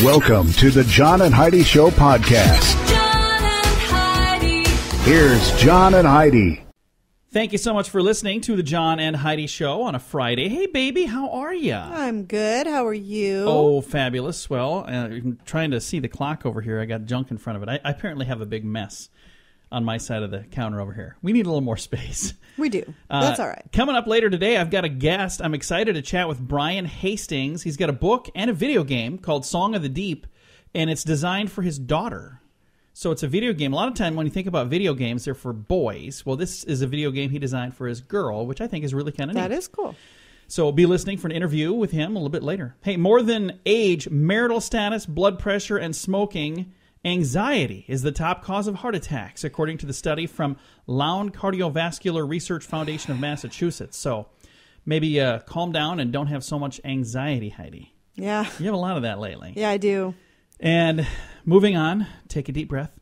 Welcome to the John and Heidi Show podcast. John and Heidi. Here's John and Heidi. Thank you so much for listening to the John and Heidi Show on a Friday. Hey, baby, how are you? I'm good. How are you? Oh, fabulous. Well, I'm trying to see the clock over here. I got junk in front of it. I apparently have a big mess on my side of the counter over here. We need a little more space. We do. That's all right. Coming up later today, I've got a guest. I'm excited to chat with Brian Hastings. He's got a book and a video game called Song of the Deep, and it's designed for his daughter. So it's a video game. A lot of time when you think about video games, they're for boys. Well, this is a video game he designed for his girl, which I think is really kind of neat. That is cool. So be listening for an interview with him a little bit later. Hey, more than age, marital status, blood pressure, and smoking, anxiety is the top cause of heart attacks, according to the study from Lown Cardiovascular Research Foundation of Massachusetts. So maybe calm down and don't have so much anxiety, Heidi. Yeah. You have a lot of that lately. Yeah, I do. And moving on, take a deep breath.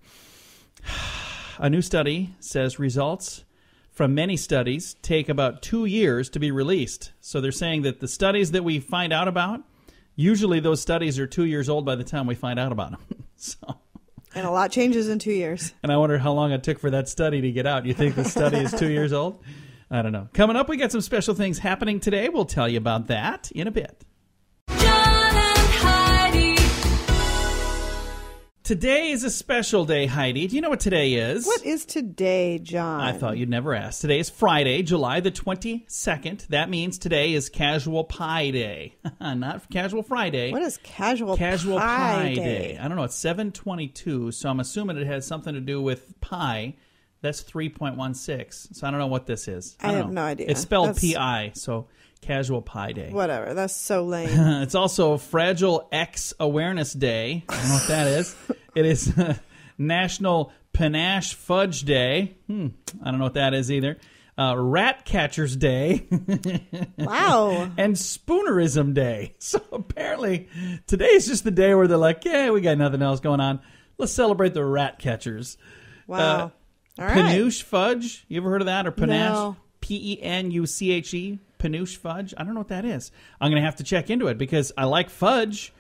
A new study says results from many studies take about 2 years to be released. So they're saying that the studies that we find out about, usually those studies are 2 years old by the time we find out about them. And a lot changes in 2 years. And I wonder how long it took for that study to get out. You think the study is 2 years old? I don't know. Coming up, we got some special things happening today. We'll tell you about that in a bit. John and Heidi. Today is a special day, Heidi. Do you know what today is? What is today, John? I thought you'd never ask. Today is Friday, July the 22nd. That means today is Casual Pie Day. Not Casual Friday. What is Casual Pie Day? I don't know. It's 7/22, so I'm assuming it has something to do with pie. That's 3.16. So I don't know what this is. I have no idea. It's spelled That's- P-I, so Casual Pie Day. Whatever. That's so lame. It's also Fragile X Awareness Day. I don't know what that is. It is National Panache Fudge Day. I don't know what that is either. Rat Catchers Day. Wow. And Spoonerism Day. So apparently today is just the day where they're like, yeah, we got nothing else going on. Let's celebrate the rat catchers. Wow. All right. Panouche Fudge. You ever heard of that? Or Panache? No. Penuche. Panouche Fudge? I don't know what that is. I'm going to have to check into it because I like fudge.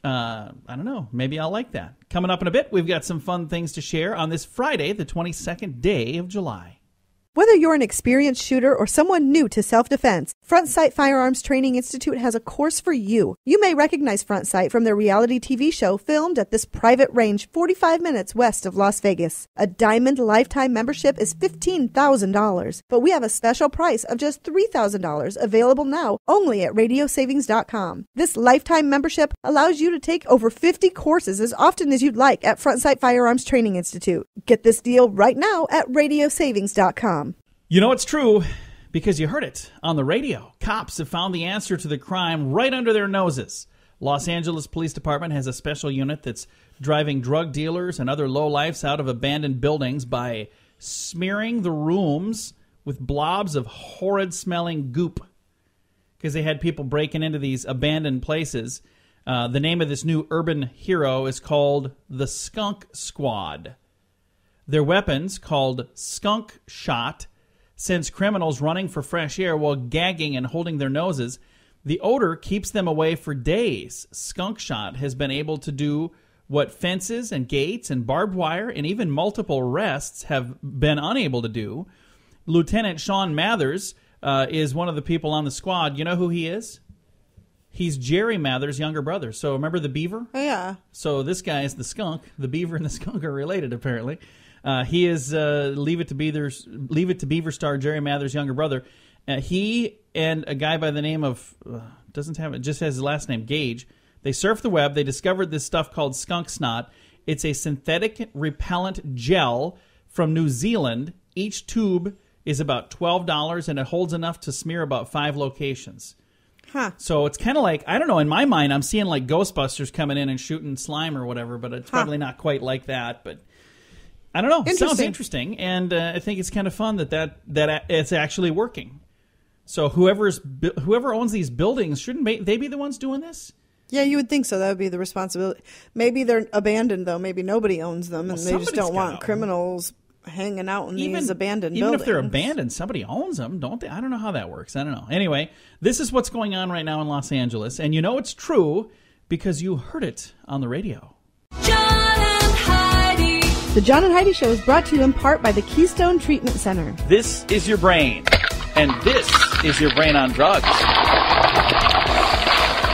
I don't know. Maybe I'll like that. Coming up in a bit, we've got some fun things to share on this Friday, the 22nd day of July. Whether you're an experienced shooter or someone new to self-defense, Front Sight Firearms Training Institute has a course for you. You may recognize Front Sight from their reality TV show filmed at this private range 45 minutes west of Las Vegas. A Diamond Lifetime membership is $15,000, but we have a special price of just $3,000 available now only at radiosavings.com. This lifetime membership allows you to take over 50 courses as often as you'd like at Front Sight Firearms Training Institute. Get this deal right now at radiosavings.com. You know it's true because you heard it on the radio. Cops have found the answer to the crime right under their noses. Los Angeles Police Department has a special unit that's driving drug dealers and other lowlifes out of abandoned buildings by smearing the rooms with blobs of horrid-smelling goop because they had people breaking into these abandoned places. The name of this new urban hero is called the Skunk Squad. Their weapons, called Skunk Shot, sends criminals running for fresh air while gagging and holding their noses. The odor keeps them away for days. Skunk Shot has been able to do what fences and gates and barbed wire and even multiple arrests have been unable to do. Lieutenant Sean Mathers is one of the people on the squad. You know who he is? He's Jerry Mathers' younger brother. So remember the beaver? Oh, yeah. So this guy is the skunk. The beaver and the skunk are related, apparently. He is Leave It to Beaver star Jerry Mathers' younger brother. He and a guy by the name of just has his last name, Gage. They surfed the web. They discovered this stuff called skunk snot. It's a synthetic repellent gel from New Zealand. Each tube is about $12, and it holds enough to smear about 5 locations. Huh. So it's kind of like, I don't know, in my mind, I'm seeing like Ghostbusters coming in and shooting slime or whatever, but it's probably not quite like that, but I don't know. It sounds interesting, and I think it's kind of fun that it's actually working. So whoever owns these buildings, shouldn't they be the ones doing this? Yeah, you would think so. That would be the responsibility. Maybe they're abandoned, though. Maybe nobody owns them, and they just don't want criminals hanging out in these abandoned buildings. Even if they're abandoned, somebody owns them, don't they? I don't know how that works. I don't know. Anyway, this is what's going on right now in Los Angeles, and you know it's true because you heard it on the radio. John and Heidi. The John and Heidi Show is brought to you in part by the Keystone Treatment Center. This is your brain, and this is your brain on drugs.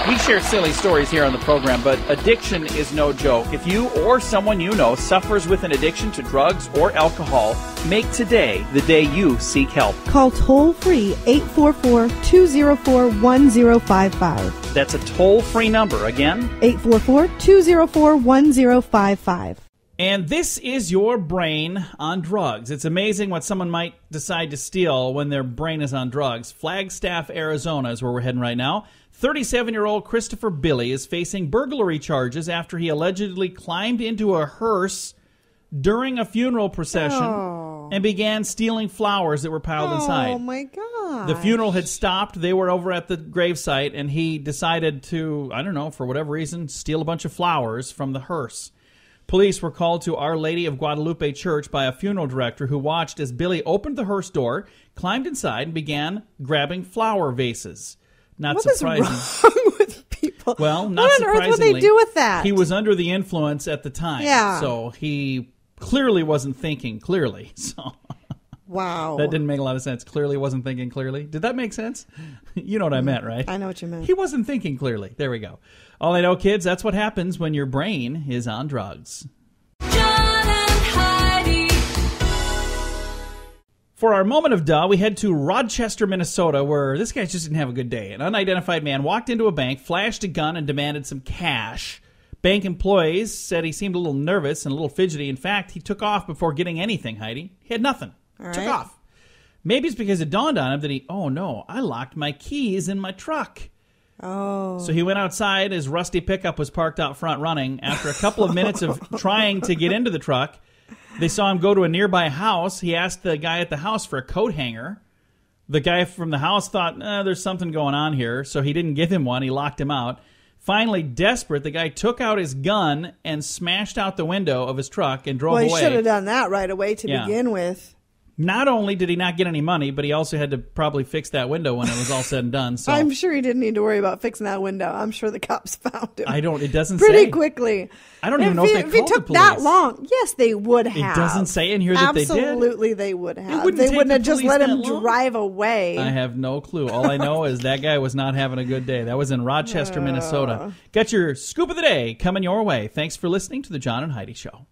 We share silly stories here on the program, but addiction is no joke. If you or someone you know suffers with an addiction to drugs or alcohol, make today the day you seek help. Call toll-free 844-204-1055. That's a toll-free number. Again, 844-204-1055. and this is your brain on drugs. It's amazing what someone might decide to steal when their brain is on drugs. Flagstaff, Arizona is where we're heading right now. 37-year-old Christopher Billy is facing burglary charges after he allegedly climbed into a hearse during a funeral procession and began stealing flowers that were piled inside. Oh, my God. The funeral had stopped. They were over at the gravesite, and he decided to, I don't know, for whatever reason, steal a bunch of flowers from the hearse. Police were called to Our Lady of Guadalupe Church by a funeral director who watched as Billy opened the hearse door, climbed inside, and began grabbing flower vases. Not What is surprising. wrong with people? Well, not what on earth would surprisingly, they do with that? He was under the influence at the time. Yeah. So he clearly wasn't thinking clearly. So Wow. that didn't make a lot of sense. Clearly wasn't thinking clearly. Did that make sense? You know what I meant, right? I know what you meant. He wasn't thinking clearly. There we go. All I know, kids, that's what happens when your brain is on drugs. John and Heidi. For our moment of duh, we head to Rochester, Minnesota, where this guy just didn't have a good day. An unidentified man walked into a bank, flashed a gun, and demanded some cash. Bank employees said he seemed a little nervous and a little fidgety. In fact, he took off before getting anything, Heidi. He had nothing. All Took right. off. Maybe it's because it dawned on him that oh no, I locked my keys in my truck. Oh. So he went outside. His rusty pickup was parked out front running. After a couple of minutes of trying to get into the truck, they saw him go to a nearby house. He asked the guy at the house for a coat hanger. The guy from the house thought, there's something going on here, so he didn't give him one. He locked him out. Finally, desperate, the guy took out his gun and smashed out the window of his truck and drove Well, he away. should have done that right away to Yeah. begin with. Not only did he not get any money, but he also had to probably fix that window when it was all said and done. So I'm sure he didn't need to worry about fixing that window. I'm sure the cops found him. it doesn't pretty say. quickly. I don't even know if they it called the took that police. long. Yes, they would have. It doesn't say in here that they did. Absolutely, they would have. wouldn't They take wouldn't the have just police let that him long. drive away. I have no clue. All I know is that guy was not having a good day. That was in Rochester, Minnesota. Got your scoop of the day coming your way. Thanks for listening to the John and Heidi Show.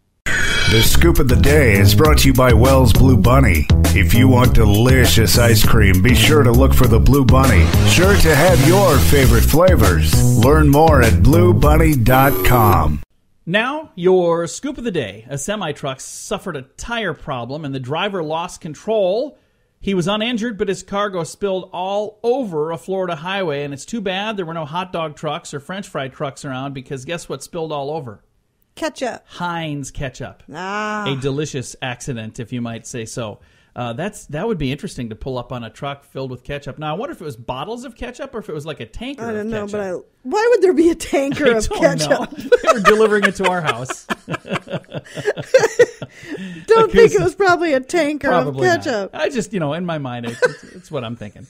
The Scoop of the Day is brought to you by Wells Blue Bunny. If you want delicious ice cream, be sure to look for the Blue Bunny. Sure to have your favorite flavors. Learn more at bluebunny.com. Now, your scoop of the day. A semi-truck suffered a tire problem and the driver lost control. He was uninjured, but his cargo spilled all over a Florida highway, and it's too bad there were no hot dog trucks or French fry trucks around, because guess what spilled all over? Ketchup. Heinz ketchup. Ah. A delicious accident, if you might say so. That would be interesting to pull up on a truck filled with ketchup. Now, I wonder if it was bottles of ketchup or if it was like a tanker I don't of know, ketchup. but why would there be a tanker I of don't ketchup? know. They were delivering it to our house. Don't think it was probably a tanker Probably of not. ketchup. I just, in my mind, it's what I'm thinking.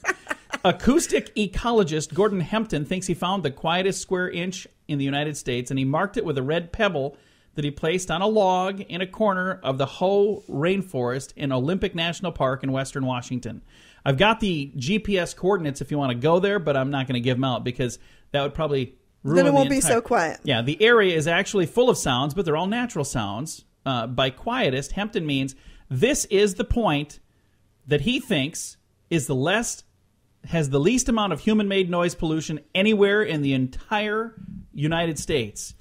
Acoustic ecologist Gordon Hempton thinks he found the quietest square inch in the United States, and he marked it with a red pebble that he placed on a log in a corner of the Hoh Rainforest in Olympic National Park in western Washington. I've got the GPS coordinates if you want to go there, but I'm not going to give them out because that would probably ruin Then it won't the be so quiet. Yeah, the area is actually full of sounds, but they're all natural sounds. By quietest, Hempton means this is the point that he thinks is has the least amount of human-made noise pollution anywhere in the entire United States.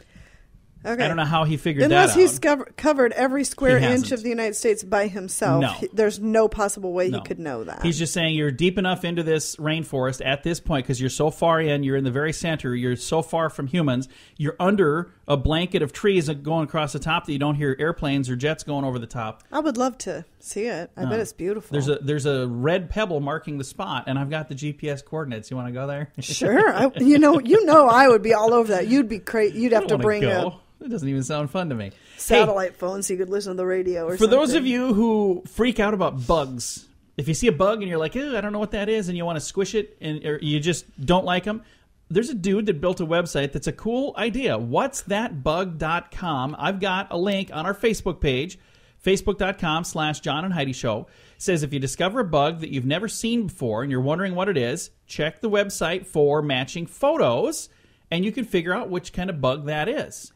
Okay. I don't know how he figured Unless that out. he's covered every square He inch hasn't. of the United States by himself. No. There's no possible way No. he could know that. He's just saying you're deep enough into this rainforest at this point because you're so far in, you're in the very center, you're so far from humans, you're under a blanket of trees going across the top that you don't hear airplanes or jets going over the top. I would love to see it. I bet it's beautiful. There's a red pebble marking the spot, and I've got the GPS coordinates. You want to go there? Sure. You know I would be all over that. You'd be crazy. You'd have I to don't bring wanna a go. It doesn't even sound fun to me. satellite phone so you could listen to the radio or For something. those of you who freak out about bugs, if you see a bug and you're like, I don't know what that is, and you want to squish it, or you just don't like them, there's a dude that built a website that's a cool idea. Whatsthatbug.com. I've got a link on our Facebook page, facebook.com/John and Heidi Show. It says if you discover a bug that you've never seen before and you're wondering what it is, check the website for matching photos, and you can figure out which kind of bug that is.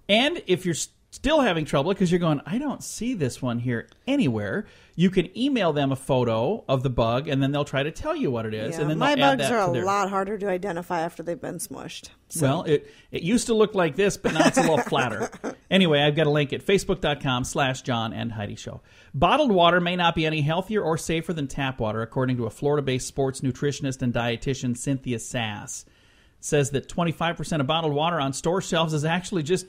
And if you're still having trouble because you're going, I don't see this one here anywhere, you can email them a photo of the bug, and then they'll try to tell you what it is. Yeah, and then my they'll add bugs that are to a their... lot harder to identify after they've been smushed. So. Well, it used to look like this, but now it's a little flatter. Anyway, I've got a link at facebook.com/John and Heidi Show. Bottled water may not be any healthier or safer than tap water, according to a Florida-based sports nutritionist and dietitian, Cynthia Sass. It says that 25% of bottled water on store shelves is actually just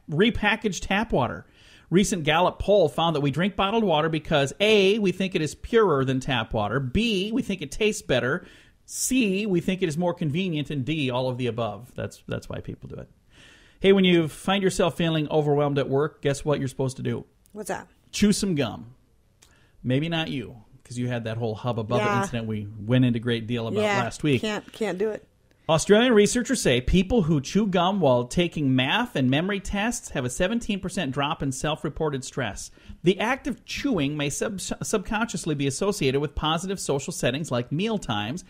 repackaged tap water. Recent Gallup poll found that we drink bottled water because A, we think it is purer than tap water, B, we think it tastes better, C, we think it is more convenient, and D, all of the above. That's why people do it. Hey, when you find yourself feeling overwhelmed at work, guess what you're supposed to do? What's that? Chew some gum. Maybe not you, because you had that whole Hubba Bubba incident we went into great deal about last week. Can't do it. Australian researchers say people who chew gum while taking math and memory tests have a 17% drop in self-reported stress. The act of chewing may subconsciously be associated with positive social settings like meal times,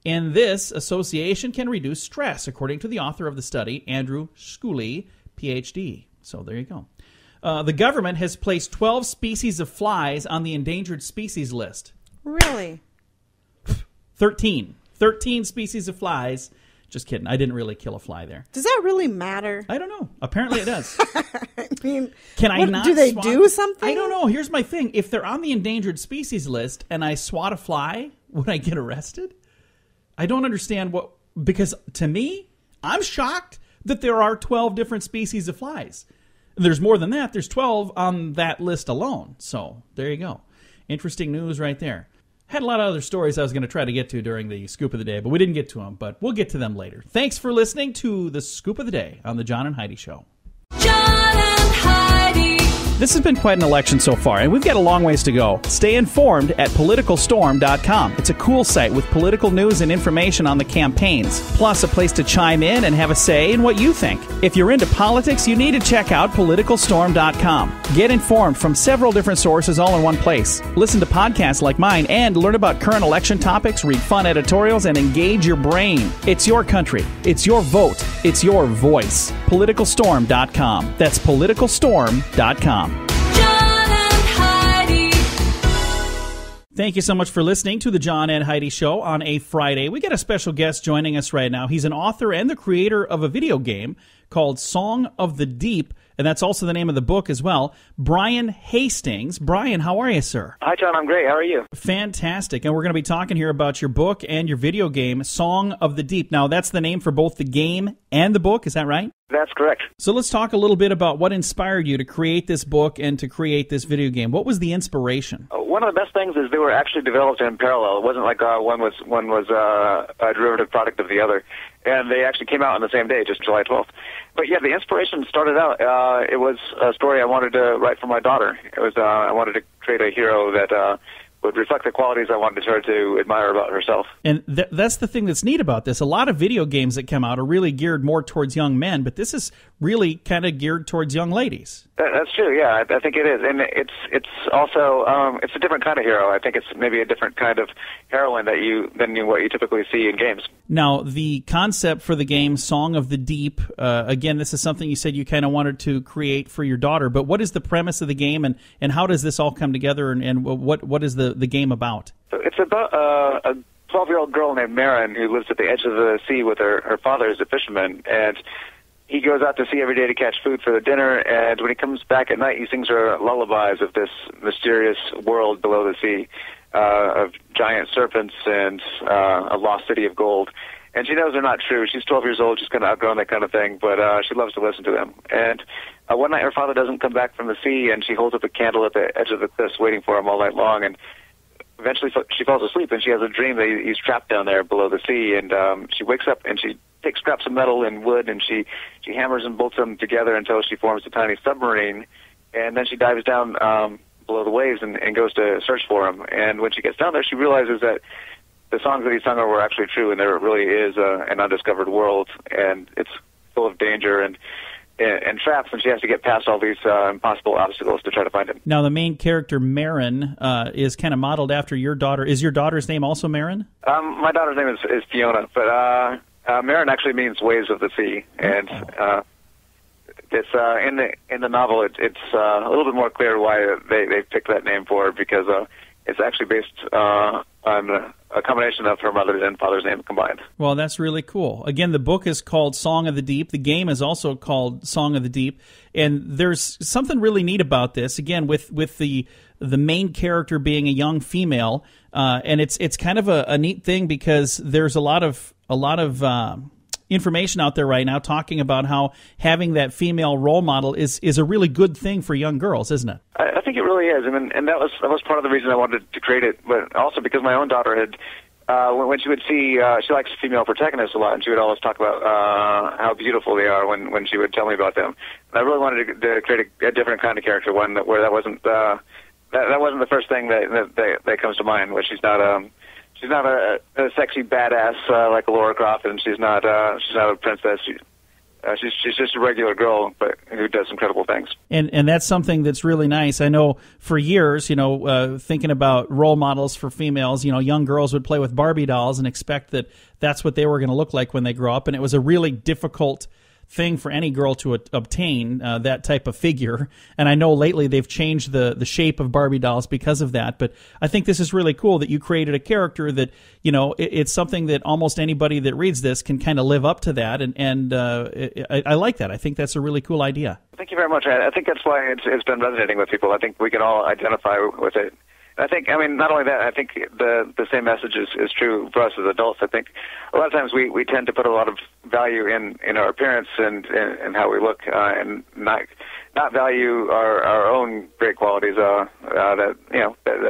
and this association can reduce stress, according to the author of the study, Andrew Schooley, Ph.D. So there you go. The government has placed 12 species of flies on the endangered species list. Really? 13 species of flies. Just kidding. I didn't really kill a fly there. Does that really matter? I don't know. Apparently it does. I mean, Can I not do they swat? do something? I don't know. Here's my thing. If they're on the endangered species list and I swat a fly, would I get arrested? I don't understand what... Because to me, I'm shocked that there are 12 different species of flies. There's more than that. There's 12 on that list alone. So there you go. Interesting news right there. Had a lot of other stories I was going to try to get to during the Scoop of the Day, but we didn't get to them, but we'll get to them later. Thanks for listening to the Scoop of the Day on the John and Heidi Show. John and Heidi. This has been quite an election so far, and we've got a long ways to go. Stay informed at politicalstorm.com. It's a cool site with political news and information on the campaigns, plus a place to chime in and have a say in what you think. If you're into politics, you need to check out politicalstorm.com. Get informed from several different sources all in one place. Listen to podcasts like mine and learn about current election topics, read fun editorials, and engage your brain. It's your country. It's your vote. It's your voice. Politicalstorm.com. That's politicalstorm.com. John and Heidi. Thank you so much for listening to the John and Heidi Show on a Friday. We got a special guest joining us right now. He's an author and the creator of a video game called Song of the Deep, and that's also the name of the book as well. Brian Hastings. Brian, how are you, sir? Hi, John. I'm great. How are you? Fantastic. And we're going to be talking here about your book and your video game, Song of the Deep. Now, that's the name for both the game and the book. Is that right? That's correct. So let's talk a little bit about what inspired you to create this book and to create this video game. What was the inspiration? One of the best things is they were actually developed in parallel. It wasn't like one was a derivative product of the other, and they actually came out on the same day, just July 12th. But yeah, the inspiration started out. It was a story I wanted to write for my daughter. It was I wanted to create a hero that would reflect the qualities I wanted her to admire about herself. And that's the thing that's neat about this. A lot of video games that come out are really geared more towards young men, but this is really kind of geared towards young ladies. That's true, yeah. I think it is. And it's also it's a different kind of hero. I think it's maybe a different kind of heroine than what you typically see in games. Now, the concept for the game, Song of the Deep, again, this is something you said you kind of wanted to create for your daughter, but what is the premise of the game, and how does this all come together, and what is the game about? So it's about a 12-year-old girl named Marin who lives at the edge of the sea with her father is a fisherman, and he goes out to sea every day to catch food for the dinner, and when he comes back at night, he sings her lullabies of this mysterious world below the sea, of giant serpents and a lost city of gold. And she knows they're not true. She's 12 years old. She's kind of outgrown that kind of thing, but she loves to listen to them. And one night her father doesn't come back from the sea, and she holds up a candle at the edge of the cliffs waiting for him all night long, and eventually she falls asleep, and she has a dream that he's trapped down there below the sea, and she wakes up, and she takes scraps of metal and wood, and she hammers and bolts them together until she forms a tiny submarine, and then she dives down below the waves and goes to search for him. And when she gets down there, she realizes that the songs that he sung were actually true, and there really is an undiscovered world, and it's full of danger and traps, and she has to get past all these impossible obstacles to try to find him. Now, the main character, Marin, is kind of modeled after your daughter. Is your daughter's name also Marin? My daughter's name is Fiona, but Marin actually means waves of the sea, and it's in the novel. It's a little bit more clear why they picked that name for her, because it's actually based on a combination of her mother's and father's name combined. Well, that's really cool. Again, the book is called Song of the Deep. The game is also called Song of the Deep. And there's something really neat about this, again, with the main character being a young female. And it's kind of a neat thing, because there's a lot of information out there right now talking about how having that female role model is a really good thing for young girls, isn't it? I think it really is, and that was part of the reason I wanted to create it, but also because my own daughter had, when she would see, she likes female protagonists a lot, and she would always talk about how beautiful they are when she would tell me about them. And I really wanted to create a different kind of character, one where that wasn't that wasn't the first thing that comes to mind, where she's not a sexy badass like Laura Croft, and she's not a princess. She's just a regular girl, but who does incredible things. And that's something that's really nice. I know for years, thinking about role models for females, young girls would play with Barbie dolls and expect that that's what they were going to look like when they grow up, and it was a really difficult thing for any girl to obtain that type of figure. And I know lately they've changed the shape of Barbie dolls because of that. But I think this is really cool that you created a character that, it's something that almost anybody that reads this can kind of live up to that. And I like that. I think that's a really cool idea. Thank you very much. I think that's why it's been resonating with people. I think we can all identify with it. I think, not only that, I think the same message is true for us as adults. I think a lot of times we tend to put a lot of value in our appearance and how we look, and not value our own great qualities that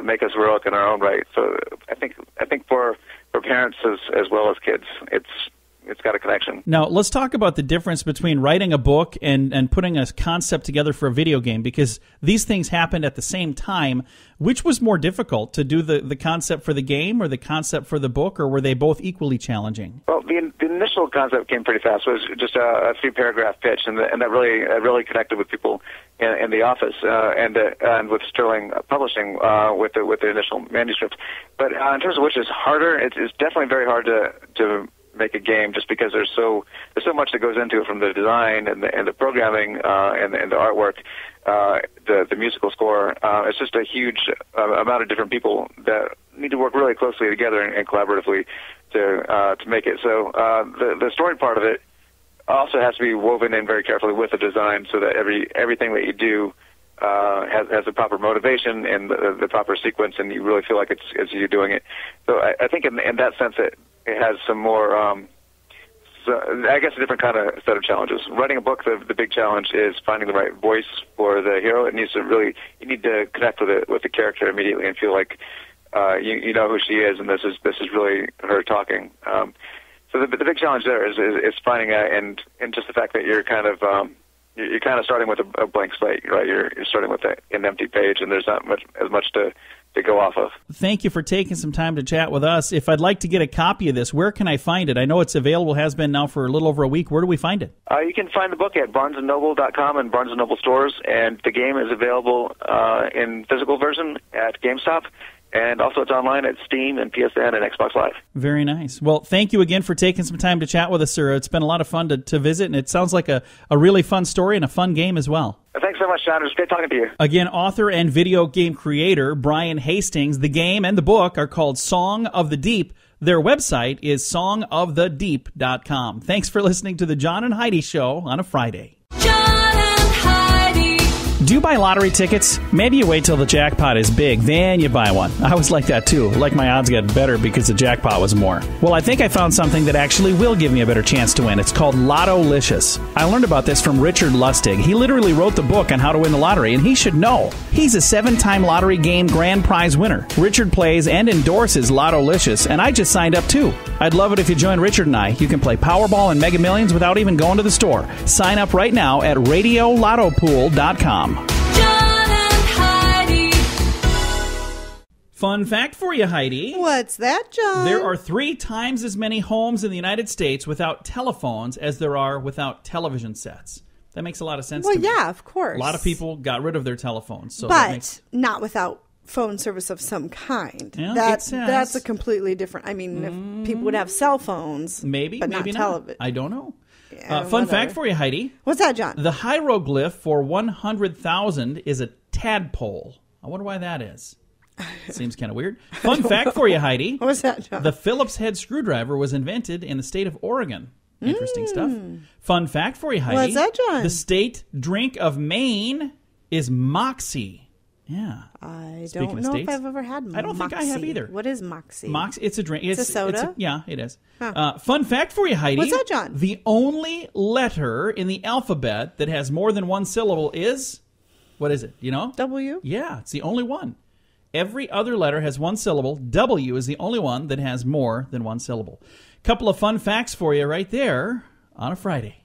make us heroic in our own right. So I think for parents as well as kids, it's got a connection. Now, let's talk about the difference between writing a book and putting a concept together for a video game, because these things happened at the same time. Which was more difficult, to do the concept for the game or the concept for the book, or were they both equally challenging? Well, the initial concept came pretty fast. It was just a 3-paragraph pitch, and that really connected with people in the office and with Sterling Publishing with the initial manuscript. But in terms of which is harder, it's definitely very hard to make a game, just because there's so much that goes into it, from the design and the programming and the artwork, the musical score. It's just a huge amount of different people that need to work really closely together and collaboratively to make it. So the story part of it also has to be woven in very carefully with the design, so that everything that you do has the proper motivation and the proper sequence, and you really feel like it's you doing it. So I think in that sense it has some more, I guess, a different kind of set of challenges. Writing a book, the big challenge is finding the right voice for the hero. It needs to you need to connect with the character immediately and feel like you know who she is, and this is really her talking. So the big challenge there is finding and just the fact that you're kind of starting with a blank slate, right? You're starting with an empty page, and there's not as much to go off of. Thank you for taking some time to chat with us. If I'd like to get a copy of this, where can I find it? I know it's available, has been now for a little over a week. Where do we find it? You can find the book at BarnesandNoble.com and Barnes & Noble stores, and the game is available in physical version at GameStop. And also it's online at Steam and PSN and Xbox Live. Very nice. Well, thank you again for taking some time to chat with us, sir. It's been a lot of fun to visit, and it sounds like a really fun story and a fun game as well. Thanks so much, John. It was great talking to you. Again, author and video game creator Brian Hastings. The game and the book are called Song of the Deep. Their website is songofthedeep.com. Thanks for listening to the John and Heidi Show on a Friday. Do you buy lottery tickets? Maybe you wait till the jackpot is big, then you buy one. I was like that too. Like my odds got better because the jackpot was more. Well, I think I found something that actually will give me a better chance to win. It's called Lotto-licious. I learned about this from Richard Lustig. He literally wrote the book on how to win the lottery, and he should know. He's a 7-time lottery game grand prize winner. Richard plays and endorses Lotto-licious, and I just signed up too. I'd love it if you join Richard and I. You can play Powerball and Mega Millions without even going to the store. Sign up right now at RadioLottopool.com. Fun fact for you, Heidi. What's that, John? There are 3 times as many homes in the United States without telephones as there are without television sets. That makes a lot of sense to me. Well, yeah, of course. A lot of people got rid of their telephones. So that But makes, not without phone service of some kind. Yeah, That's it says. a completely different... I mean, if people would have cell phones, maybe, but maybe not not. television. I don't know. Yeah, Fun whatever. fact for you, Heidi. What's that, John? The hieroglyph for 100,000 is a tadpole. I wonder why that is. Seems kind of weird. Fun fact for you, Heidi. What's that, John? The Phillips head screwdriver was invented in the state of Oregon. Interesting stuff. Fun fact for you, Heidi. What's that, John? The state drink of Maine is Moxie. Yeah. I Speaking don't of know states, if I've ever had Moxie. I don't think I have either. What is Moxie? Moxie, it's a drink. It's a soda? yeah, it is. Fun fact for you, Heidi. What's that, John? The only letter in the alphabet that has more than one syllable is, what is it? You know? W? Yeah, it's the only one. Every other letter has one syllable. W is the only one that has more than one syllable. Couple of fun facts for you right there on a Friday.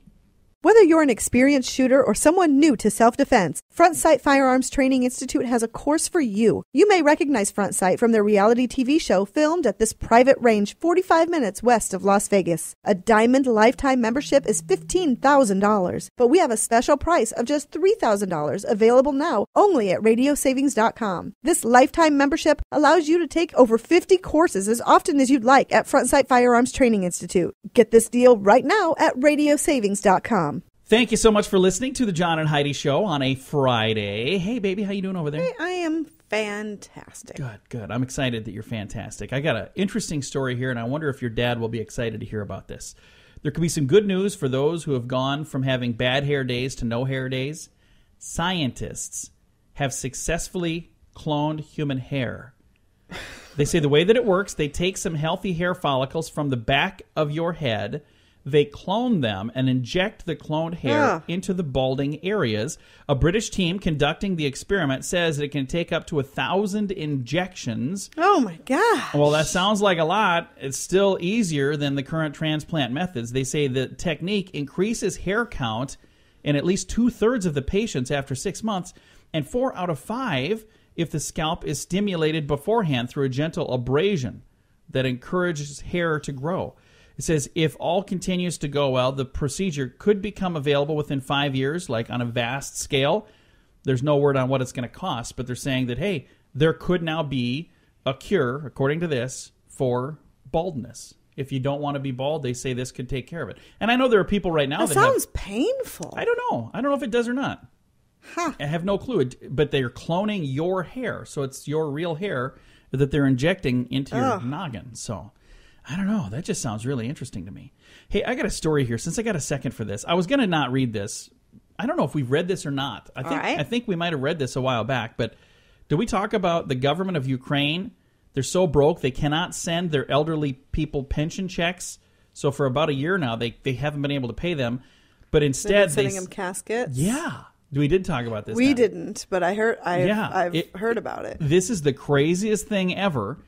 Whether you're an experienced shooter or someone new to self-defense, Front Sight Firearms Training Institute has a course for you. You may recognize Front Sight from their reality TV show filmed at this private range 45 minutes west of Las Vegas. A Diamond Lifetime membership is $15,000, but we have a special price of just $3,000 available now only at radiosavings.com. This lifetime membership allows you to take over 50 courses as often as you'd like at Front Sight Firearms Training Institute. Get this deal right now at radiosavings.com. Thank you so much for listening to the John and Heidi Show on a Friday. Hey, baby, how you doing over there? I am fantastic. Good. I'm excited that you're fantastic. I got an interesting story here, and I wonder if your dad will be excited to hear about this. There could be some good news for those who have gone from having bad hair days to no hair days. Scientists have successfully cloned human hair. They say the way that it works, they take some healthy hair follicles from the back of your head, they clone them and inject the cloned hair into the balding areas. A British team conducting the experiment says that it can take up to 1,000 injections. Oh, my God. Well, that sounds like a lot. It's still easier than the current transplant methods. They say the technique increases hair count in at least 2/3 of the patients after 6 months, and 4 out of 5 if the scalp is stimulated beforehand through a gentle abrasion that encourages hair to grow. It says if all continues to go well, the procedure could become available within 5 years, like on a vast scale. There's no word on what it's going to cost, but they're saying that, hey, there could now be a cure, according to this, for baldness. If you don't want to be bald, they say this could take care of it. And I know there are people right now That that sounds painful. I don't know. I don't know if it does or not. Huh. I have no clue. But they're cloning your hair, so it's your real hair that they're injecting into your noggin. So I don't know. That just sounds really interesting to me. Hey, I got a story here. Since I got a second for this, I was going to not read this. I don't know if we've read this or not. I think we might have read this a while back. But did we talk about the government of Ukraine? They're so broke they cannot send their elderly people pension checks. So for about a year now, they haven't been able to pay them. But instead, sending them caskets. Yeah, we did talk about this. We didn't, but I've heard about it. This is the craziest thing ever.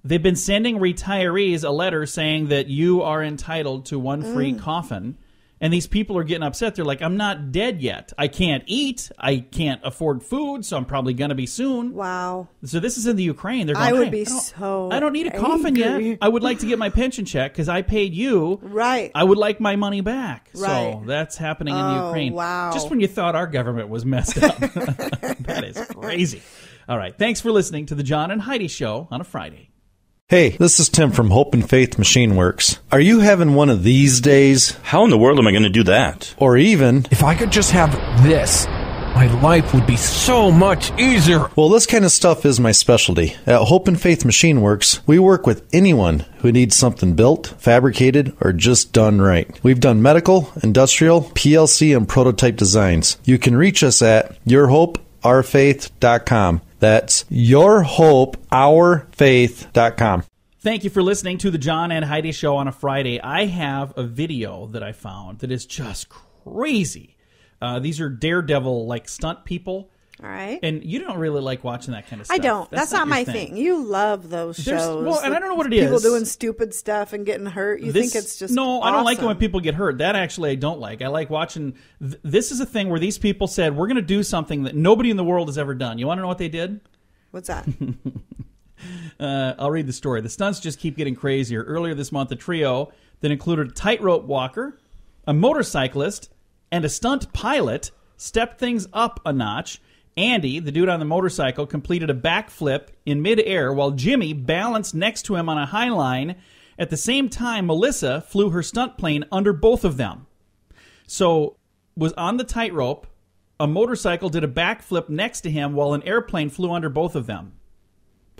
They've been sending retirees a letter saying that you are entitled to one free coffin. And these people are getting upset. They're like, I'm not dead yet. I can't eat. I can't afford food, so I'm probably going to be soon. Wow. So this is in the Ukraine. They're going, I would hey, be so I don't need a coffin angry. yet. I would like to get my pension check because I paid you. Right. I would like my money back. Right. So that's happening in the Ukraine. Wow. Just when you thought our government was messed up. That is crazy. All right. Thanks for listening to the John and Heidi Show on a Friday. Hey, this is Tim from Hope and Faith Machine Works. Are you having one of these days? How in the world am I going to do that? Or even, if I could just have this, my life would be so much easier. Well, this kind of stuff is my specialty. At Hope and Faith Machine Works, we work with anyone who needs something built, fabricated, or just done right. We've done medical, industrial, PLC, and prototype designs. You can reach us at yourhopeourfaith.com. That's yourhopeourfaith.com. Thank you for listening to the John and Heidi Show on a Friday. I have a video that I found that is just crazy. These are daredevil, like, stunt people. All right. And you don't really like watching that kind of stuff. I don't. That's not your my thing. You love those shows. Well, and I don't know what it people is. People doing stupid stuff and getting hurt. You think it's just No, I don't like it when awesome. people get hurt. That actually I don't like. I like watching. This is a thing where these people said, we're going to do something that nobody in the world has ever done. You want to know what they did? What's that? I'll read the story. The stunts just keep getting crazier. Earlier this month, a trio that included a tightrope walker, a motorcyclist, and a stunt pilot stepped things up a notch. Andy, the dude on the motorcycle, completed a backflip in midair while Jimmy balanced next to him on a high line. At the same time, Melissa flew her stunt plane under both of them. So, was on the tightrope, a motorcycle did a backflip next to him while an airplane flew under both of them.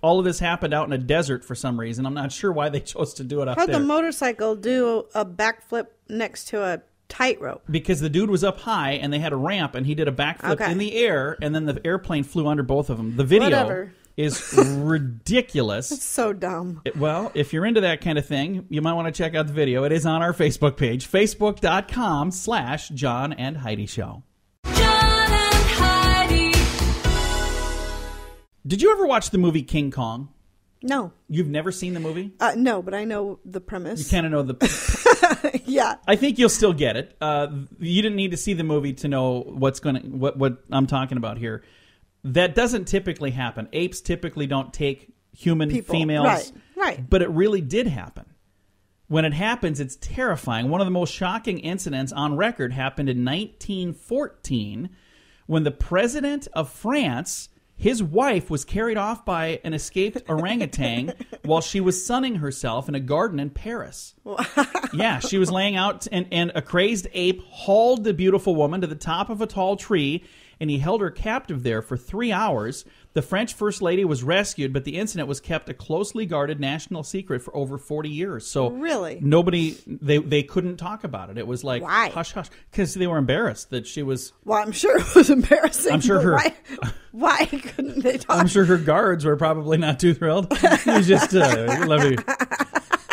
All of this happened out in a desert for some reason. I'm not sure why they chose to do it out there. How'd the motorcycle do a backflip next to a tightrope? Because the dude was up high and they had a ramp and he did a backflip in the air and then the airplane flew under both of them. The video is ridiculous. It's so dumb. Well, if you're into that kind of thing, you might want to check out the video. It is on our Facebook page, facebook.com/John and Heidi Show. John and Heidi. Did you ever watch the movie King Kong? No. You've never seen the movie? No, but I know the premise. You kind of know the... Yeah. I think you'll still get it. You didn't need to see the movie to know what I'm talking about here. That doesn't typically happen. Apes typically don't take human females. Right. But it really did happen. When it happens, it's terrifying. One of the most shocking incidents on record happened in 1914 when the president of France, his wife, was carried off by an escaped orangutan while she was sunning herself in a garden in Paris. Yeah, she was laying out and a crazed ape hauled the beautiful woman to the top of a tall tree and he held her captive there for 3 hours. The French First Lady was rescued, but the incident was kept a closely guarded national secret for over 40 years. So really, they couldn't talk about it. It was like, why? Hush, hush, because they were embarrassed that she was... Well, I'm sure it was embarrassing. I'm sure her... Why couldn't they talk? I'm sure her guards were probably not too thrilled. He was just, let me...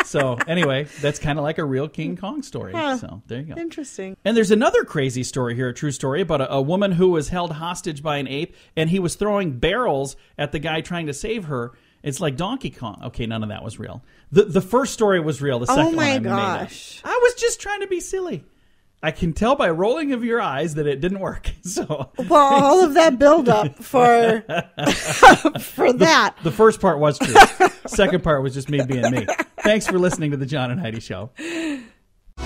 So, anyway, that's kind of like a real King Kong story. So, there you go. Interesting. And there's another crazy story here, a true story, about a woman who was held hostage by an ape, and he was throwing barrels at the guy trying to save her. It's like Donkey Kong. Okay, none of that was real. The first story was real. The second one I made up. Gosh. I was just trying to be silly. I can tell by rolling of your eyes that it didn't work. So, well, all of that build-up for that. The first part was true. Second part was just me being me. Thanks for listening to the John and Heidi Show. John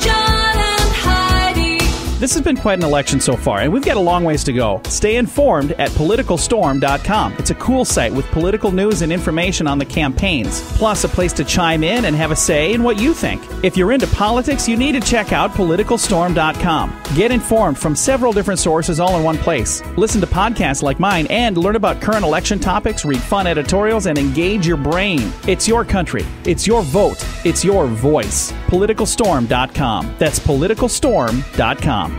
and Heidi. This has been quite an election so far, and we've got a long ways to go. Stay informed at politicalstorm.com. It's a cool site with political news and information on the campaigns, plus a place to chime in and have a say in what you think. If you're into politics, you need to check out politicalstorm.com. Get informed from several different sources all in one place. Listen to podcasts like mine and learn about current election topics, read fun editorials, and engage your brain. It's your country. It's your vote. It's your voice. Politicalstorm.com. That's politicalstorm.com.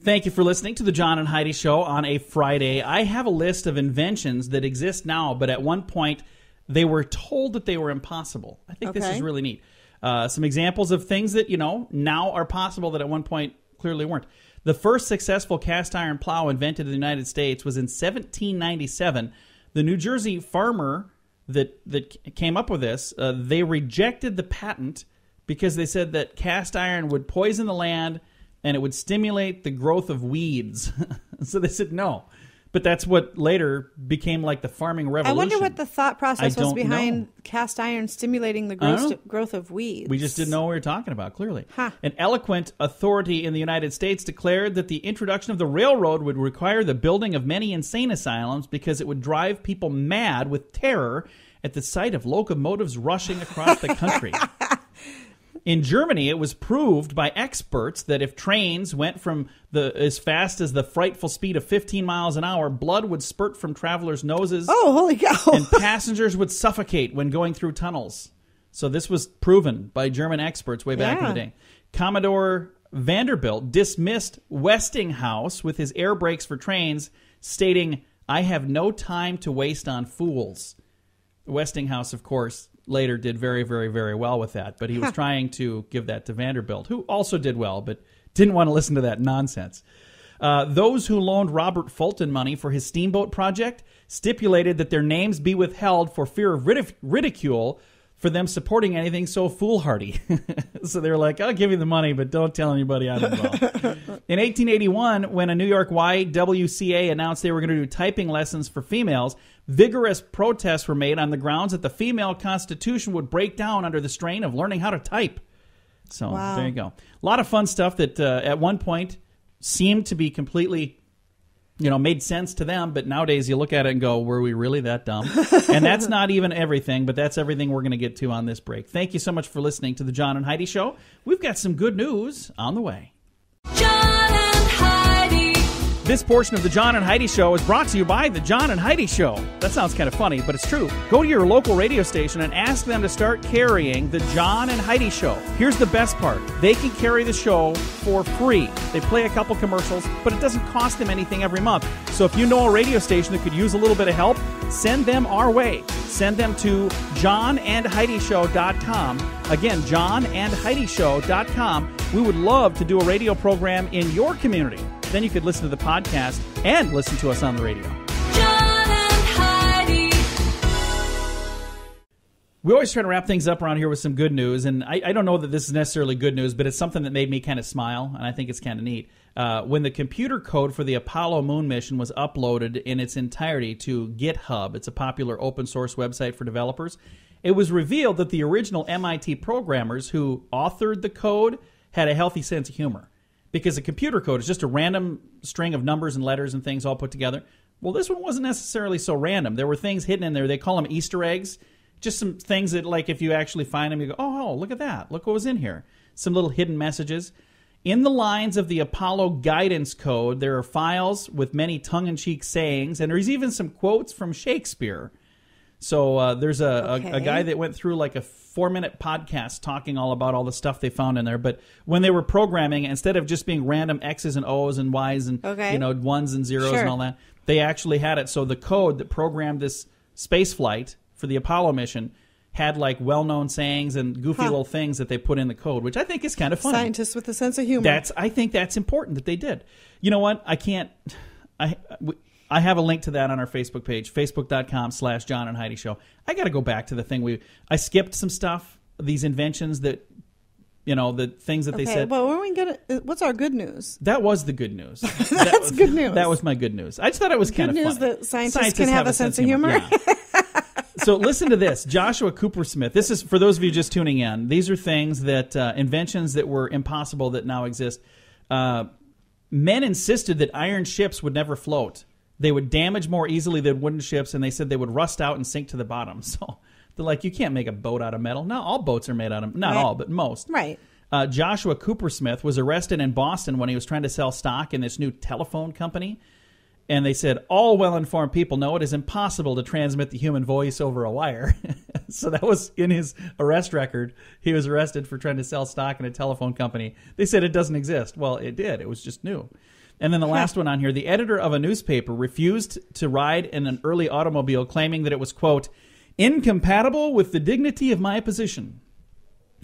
Thank you for listening to the John and Heidi Show on a Friday. I have a list of inventions that exist now, but at one point they were told that they were impossible. I think this is really neat. Some examples of things that, now are possible that at one point clearly weren't. The first successful cast iron plow invented in the United States was in 1797. The New Jersey farmer that came up with this, they rejected the patent because they said that cast iron would poison the land and it would stimulate the growth of weeds. So they said no. But that's what later became like the farming revolution. I wonder what the thought process was behind cast iron stimulating the growth of weeds. We just didn't know what we were talking about, clearly. Huh. An eloquent authority in the United States declared that the introduction of the railroad would require the building of many insane asylums because it would drive people mad with terror at the sight of locomotives rushing across the country. In Germany, it was proved by experts that if trains went from as fast as the frightful speed of 15 miles an hour, blood would spurt from travelers' noses. Oh, holy cow. And passengers would suffocate when going through tunnels. So this was proven by German experts way back in the day. Commodore Vanderbilt dismissed Westinghouse with his air brakes for trains, stating, "I have no time to waste on fools." Westinghouse, of course, later did very, very, very well with that. But he was trying to give that to Vanderbilt, who also did well, but didn't want to listen to that nonsense. Those who loaned Robert Fulton money for his steamboat project stipulated that their names be withheld for fear of ridicule. for them supporting anything so foolhardy. So they're like, I'll give you the money, but don't tell anybody I'm involved. In 1881, when a New York YWCA announced they were going to do typing lessons for females, vigorous protests were made on the grounds that the female constitution would break down under the strain of learning how to type. So There you go. A lot of fun stuff that at one point seemed to be completely, made sense to them, but nowadays you look at it and go, were we really that dumb? And that's not even everything, but that's everything we're going to get to on this break. Thank you so much for listening to the John and Heidi Show. We've got some good news on the way. John and Heidi. This portion of the John and Heidi Show is brought to you by the John and Heidi Show. That sounds kind of funny, but it's true. Go to your local radio station and ask them to start carrying the John and Heidi Show. Here's the best part. They can carry the show for free. They play a couple commercials, but it doesn't cost them anything every month. So if you know a radio station that could use a little bit of help, send them our way. Send them to johnandheidishow.com. Again, johnandheidishow.com. We would love to do a radio program in your community. Then you could listen to the podcast and listen to us on the radio. John and Heidi. We always try to wrap things up around here with some good news, and I don't know that this is necessarily good news, but it's something that made me kind of smile, and I think it's kind of neat. When the computer code for the Apollo moon mission was uploaded in its entirety to GitHub, it's a popular open source website for developers, it was revealed that the original MIT programmers who authored the code had a healthy sense of humor. Because a computer code is just a random string of numbers and letters and things all put together. Well, this one wasn't necessarily so random. There were things hidden in there. They call them Easter eggs. Just some things that, like, if you actually find them, you go, oh, look at that. Look what was in here. Some little hidden messages. In the lines of the Apollo guidance code, there are files with many tongue-in-cheek sayings, and there's even some quotes from Shakespeare. So there's a guy that went through like a 4-minute podcast talking all about all the stuff they found in there. But when they were programming, instead of just being random X's and O's and Y's and ones and zeros and all that, they actually had it. So the code that programmed this space flight for the Apollo mission had like well-known sayings and goofy little things that they put in the code, which I think is kind of funny. Scientists with a sense of humor. I think that's important that they did. You know what? I have a link to that on our Facebook page, facebook.com/John and Heidi Show. I got to go back to the thing I skipped some stuff, these inventions that, the things that they said. Well, what's our good news? That was the good news. That's good news. That was my good news. I just thought it was kind of funny. Good news that scientists can have a sense of humor. Yeah. So listen to this. Joshua Cooper Smith. This is for those of you just tuning in. These are things that, inventions that were impossible that now exist. Men insisted that iron ships would never float. They would damage more easily than wooden ships, and they said they would rust out and sink to the bottom. So they're like, you can't make a boat out of metal. Not all boats are made out of, not all, but most. Right. Joshua Cooper Smith was arrested in Boston when he was trying to sell stock in this new telephone company. And they said, all well-informed people know it is impossible to transmit the human voice over a wire. So that was in his arrest record. He was arrested for trying to sell stock in a telephone company. They said it doesn't exist. Well, it did. It was just new. And then the last one on here, the editor of a newspaper refused to ride in an early automobile, claiming that it was, quote, incompatible with the dignity of my position,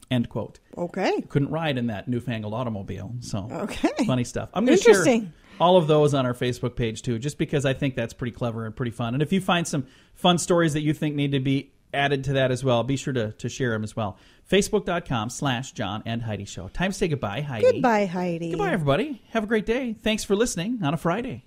end quote. Okay. Couldn't ride in that newfangled automobile. So funny stuff. I'm going to share all of those on our Facebook page, too, just because I think that's pretty clever and pretty fun. And if you find some fun stories that you think need to be added to that as well, be sure to share them as well. Facebook.com/John and Heidi Show. Time to say goodbye, Heidi. Goodbye, Heidi. Goodbye, everybody. Have a great day. Thanks for listening on a Friday.